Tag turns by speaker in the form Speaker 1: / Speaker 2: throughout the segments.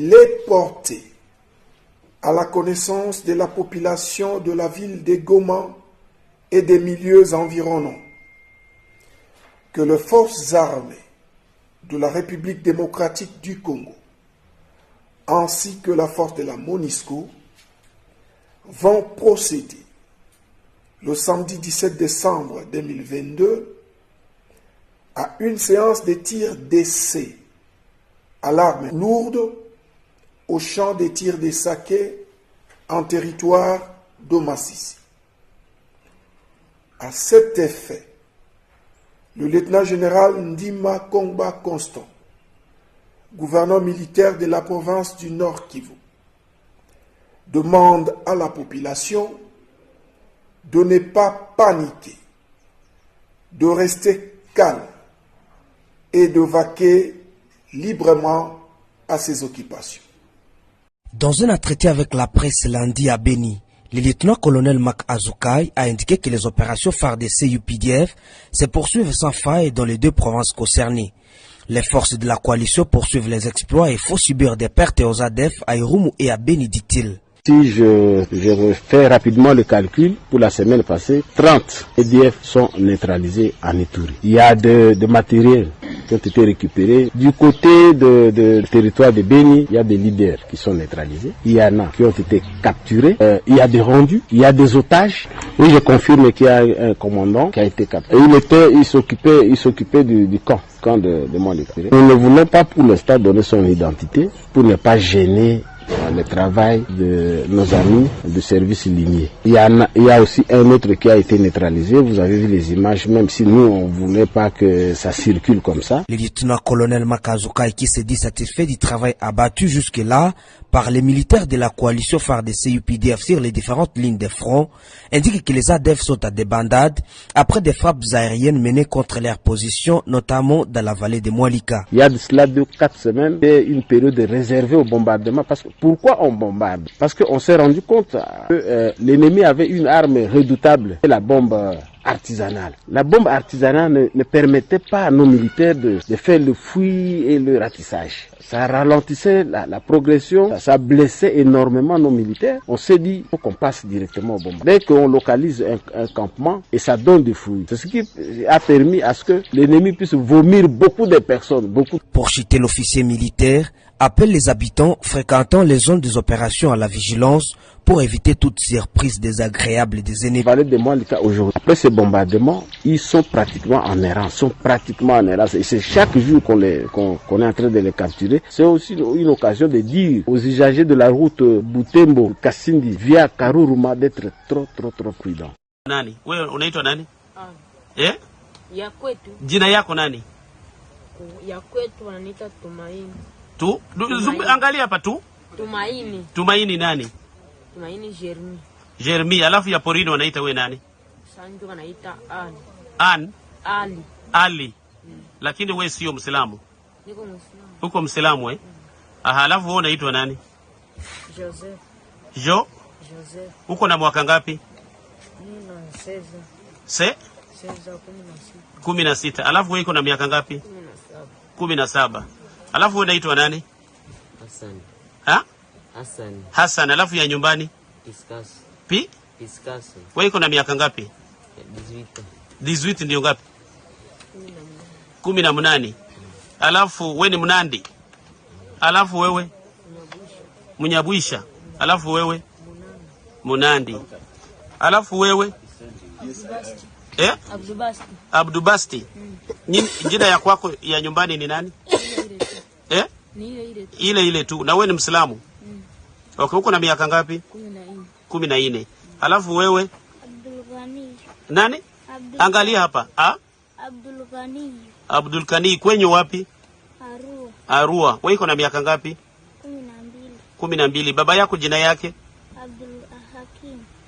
Speaker 1: les porter à la connaissance de la population de la ville de Goma et des milieux environnants que les forces armées de la République démocratique du Congo ainsi que la force de la MONUSCO vont procéder le samedi 17 décembre 2022 à une séance de tir d'essai à l'arme lourde au champ de tir de Saké en territoire de Massissi. À cet effet, le lieutenant-général Ndima Kongba Constant, gouverneur militaire de la province du Nord Kivu, demande à la population de ne pas paniquer, de rester calme et de vaquer librement à ses occupations.
Speaker 2: Dans un entretien avec la presse lundi à Beni, le lieutenant-colonel Mak Azukai a indiqué que les opérations phares des CUPDF se poursuivent sans faille dans les deux provinces concernées. Les forces de la coalition poursuivent les exploits et font subir des pertes aux ADF à Irumu et à Beni, dit-il.
Speaker 3: Si je refais rapidement le calcul, pour la semaine passée, 30 EDF sont neutralisés en Ituri. Il y a de matériel qui ont été récupérés. Du côté de territoire de Beni, il y a des leaders qui sont neutralisés. Il y en a qui ont été capturés. Il y a des rendus, il y a des otages. Oui, je confirme qu'il y a un commandant qui a été capturé. Et il s'occupait du camp de Montlécré. Nous ne voulons pas pour l'instant donner son identité pour ne pas gêner le travail de nos amis de service lignés. Il y a aussi un autre qui a été neutralisé. Vous avez vu les images, même si nous, on ne voulait pas que ça circule comme ça.
Speaker 2: Le lieutenant-colonel Makazukai, qui se dit satisfait du travail abattu jusque-là par les militaires de la coalition phare des CUPDF sur les différentes lignes de front, indique que les ADF sont à des bandades après des frappes aériennes menées contre leurs positions, notamment dans la vallée de Mwalika.
Speaker 3: Il y a de cela 2-4 semaines, c'est une période réservée au bombardement. Pourquoi on bombarde? Parce qu'on s'est rendu compte que l'ennemi avait une arme redoutable, c'est la bombe artisanale. La bombe artisanale ne permettait pas à nos militaires de faire le fouillis et le ratissage. Ça ralentissait la progression, ça blessait énormément nos militaires. On s'est dit, il faut qu'on passe directement au bombardement. Dès qu'on localise un campement, et ça donne du fouillis. C'est ce qui a permis à ce que l'ennemi puisse vomir beaucoup de personnes.
Speaker 2: Pour citer l'officier militaire, appelle les habitants fréquentant les zones des opérations à la vigilance pour éviter toute surprise désagréable des ennemis.
Speaker 3: Parler de moi aujourd'hui. Après ces bombardements, ils sont pratiquement en errance. Et c'est chaque jour qu'on est en train de les capturer. C'est aussi une occasion de dire aux usagers de la route Butembo, Kasindi, via Karuruma d'être trop prudents.
Speaker 4: Nani? Wewe unaitwa nani? Ya kwetu. Jina yako nani?
Speaker 5: Ya kwetu wananiita Tumaini.
Speaker 4: Angalia hapa tu.
Speaker 5: Tumaini.
Speaker 4: Tumaini nani?
Speaker 5: Tumaini Jeremy.
Speaker 4: Jeremy, alafu ya porini wanaita we nani?
Speaker 5: Sanjo wanaita
Speaker 4: Ali. Lakini we sio Muislamu.
Speaker 5: Niko Muislamu.
Speaker 4: Uko Muislamu Aha, alafu wewe unaitwa nani?
Speaker 5: Joseph.
Speaker 4: Joseph. Uko na mwaka ngapi?
Speaker 5: Seza
Speaker 4: 16. Alafu wewe uko na miaka ngapi? 17. Alafu wewe unaitwa nani? Hassan. Alafu ya nyumbani? Piskas. Wewe uko na miaka ngapi? 18 ndio ngapi? 18. Alafu wewe ni Mnandi. Alafu wewe? Munyabwisha. Alafu wewe? Munandi. Alafu wewe? Abdubasti. Jina ya kwako ya nyumbani ni nani? Ile tu. Na wewe ni Muislamu? Okay, uko na miaka ngapi? 14. Alafu wewe? Nani? Angalia hapa. Abdul Kani kwenye wapi? Arua. Wewe uko na miaka ngapi? 12. Baba yako jina yake?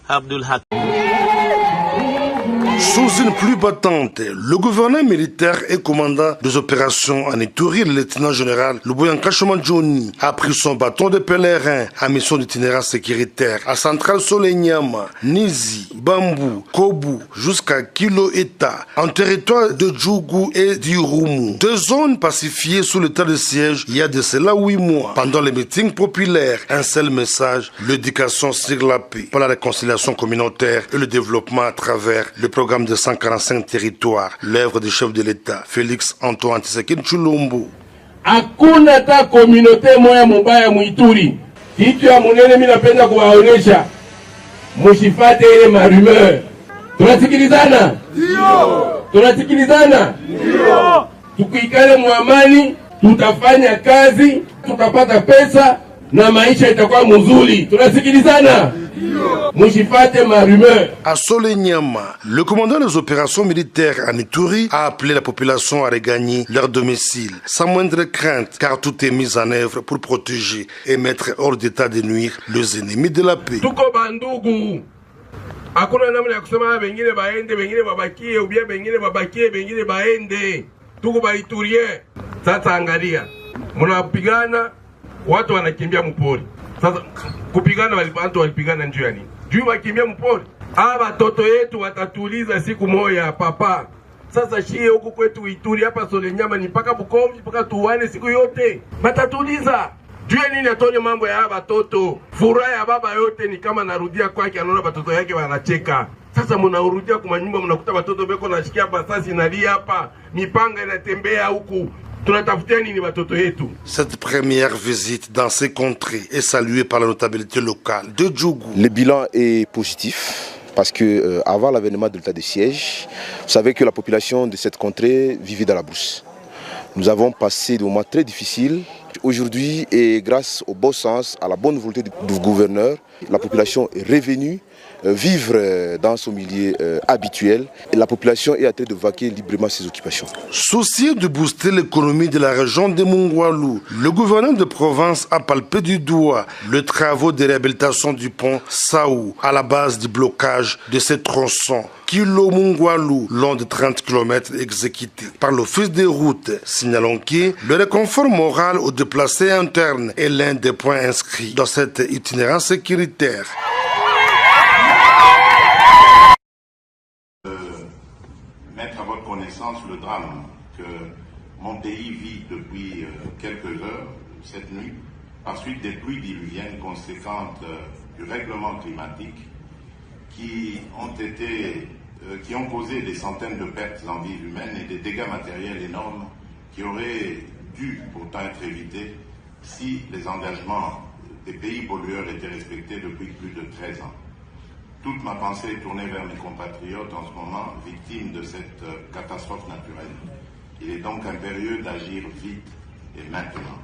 Speaker 4: Abdul Hakim.
Speaker 6: Sous une pluie battante, le gouverneur militaire et commandant des opérations en Ituri, le lieutenant-général Luboyanka Johnny, a pris son bâton de pèlerin à mission d'itinéraire sécuritaire à Centrale Solenyama, Nizi, Bambou, Kobu, jusqu'à Kilo Eta, en territoire de Djougou et d'Irumu. 2 zones pacifiées sous l'état de siège il y a de cela 8 mois. Pendant les meetings populaires, un seul message, l'éducation sur la paix, pour la réconciliation communautaire et le développement à travers le programme de 145 territoires, l'œuvre du chef de l'État, Félix Antoine Tshisekedi Tshilombo.
Speaker 7: Hakuna ta communauté moya mubaya muituri. Kitu ya munene mimi napenda kuwaonesha. Msifate ile marumeur. Tunasikilizana? Ndio. Tunasikilizana? Ndio. Tukiikale muamani, tutafanya kazi, tutapata pesa na maisha itakuwa mzuri. Tunasikilizana?
Speaker 6: À Solenyama, le commandant des opérations militaires en Ituri a appelé la population à regagner leur domicile, sans moindre crainte, car tout est mis en œuvre pour protéger et mettre hors d'état de nuire les ennemis de la paix.
Speaker 7: Hakuna namna ya kusema bengine baende, bengine babakie, ubia bengine babakie, bengine baende. Tuko baiturie. Sasa angalia, mnapigana, watu wanakimbia mpori. Sasa kupigana watu walipigana njoo yani. Juu wakimbia mpori. Hawa watoto yetu watatuliza siku moja papa. Sasa shie huku kwetu Ituri hapa Solenyama ni mpaka Bukombe mpaka tuwane siku yote. Matatuliza. Juu nini atone mambo ya hawa watoto. Furaha ya baba yote ni kama narudia kwake anaona watoto yake wanacheka. Sasa mnaurudia kwa nyumba mnakuta watoto beko nashikia basasi nalia hapa. Mipanga inatembea huku.
Speaker 6: Cette première visite dans ces contrées est saluée par la notabilité locale de Djougou.
Speaker 8: Le bilan est positif parce que avant l'avènement de l'état de siège, vous savez que la population de cette contrée vivait dans la brousse. Nous avons passé des moments très difficiles. Aujourd'hui, et grâce au bon sens, à la bonne volonté du gouverneur, la population est revenue vivre dans son milieu habituel et la population est en train de vaquer librement ses occupations.
Speaker 6: Soucieux de booster l'économie de la région de Mungwalu, le gouverneur de province a palpé du doigt le travaux de réhabilitation du pont Saou à la base du blocage de ces tronçons Kilo Mungwalu, long de 30 km exécutés par l'office des routes. Signalons que le réconfort moral aux déplacés internes est l'un des points inscrits dans cette itinérance sécuritaire.
Speaker 9: Mettre à votre connaissance le drame que mon pays vit depuis quelques heures cette nuit, par suite des pluies diluviennes conséquentes du règlement climatique qui ont causé des centaines de pertes en vies humaines et des dégâts matériels énormes qui auraient dû pourtant être évités si les engagements des pays pollueurs étaient respectés depuis plus de 13 ans. Toute ma pensée est tournée vers mes compatriotes en ce moment victimes de cette catastrophe naturelle. Il est donc impérieux d'agir vite et maintenant.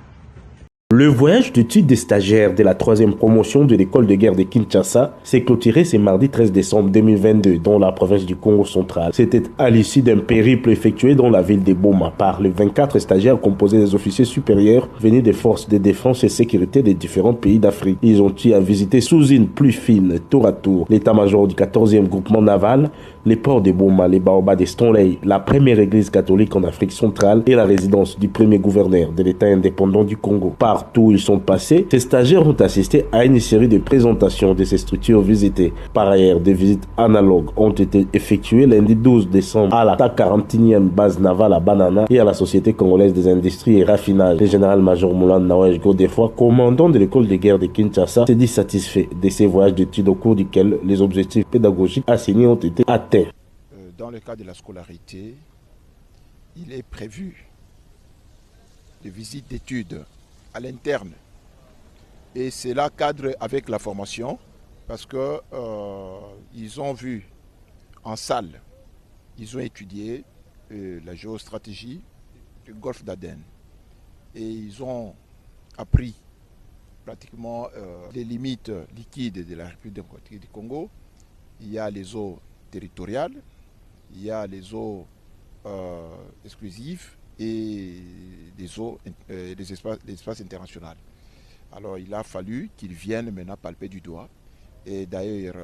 Speaker 10: Le voyage d'études des stagiaires de la 3e promotion de l'école de guerre de Kinshasa s'est clôturé ce mardi 13 décembre 2022 dans la province du Congo central. C'était à l'issue d'un périple effectué dans la ville de Boma par les 24 stagiaires composés des officiers supérieurs venus des forces de défense et sécurité des différents pays d'Afrique. Ils ont eu à visiter sous une pluie fine, tour à tour, l'état-major du 14e groupement naval, les ports de Boma, les baobabs de Stonley, la première église catholique en Afrique centrale et la résidence du premier gouverneur de l'État indépendant du Congo. Partout où ils sont passés, ces stagiaires ont assisté à une série de présentations de ces structures visitées. Par ailleurs, des visites analogues ont été effectuées lundi 12 décembre à la 41e base navale à Banana et à la Société congolaise des industries et raffinages. Le général-major Moulan Nawej Godefroy, commandant de l'école de guerre de Kinshasa, s'est dit satisfait de ces voyages d'études au cours duquel les objectifs pédagogiques assignés ont été atteints.
Speaker 11: Dans le cas de la scolarité, il est prévu des visites d'études à l'interne. Et cela cadre avec la formation parce que ils ont vu en salle, ils ont étudié la géostratégie du golfe d'Aden et ils ont appris pratiquement les limites liquides de la République démocratique du Congo. Il y a les eaux territoriales, il y a les eaux exclusives et des eaux, des espaces internationaux. Alors il a fallu qu'ils viennent maintenant palper du doigt Et d'ailleurs,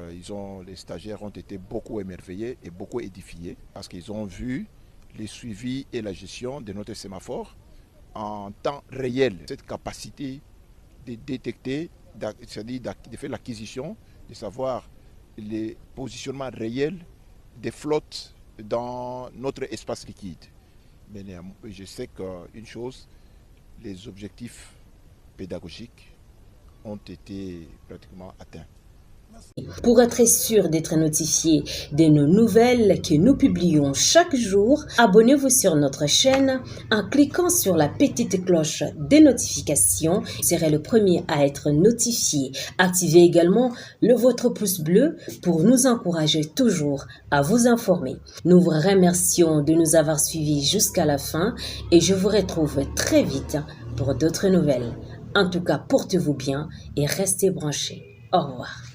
Speaker 11: les stagiaires ont été beaucoup émerveillés et beaucoup édifiés parce qu'ils ont vu les suivis et la gestion de notre sémaphore en temps réel. Cette capacité de détecter, c'est-à-dire de faire l'acquisition, de savoir les positionnements réels des flottes dans notre espace liquide. Mais je sais qu'une chose, les objectifs pédagogiques ont été pratiquement atteints.
Speaker 12: Pour être sûr d'être notifié de nos nouvelles que nous publions chaque jour, abonnez-vous sur notre chaîne en cliquant sur la petite cloche des notifications. Vous serez le premier à être notifié. Activez également votre pouce bleu pour nous encourager toujours à vous informer. Nous vous remercions de nous avoir suivis jusqu'à la fin et je vous retrouve très vite pour d'autres nouvelles. En tout cas, portez-vous bien et restez branchés. Au revoir.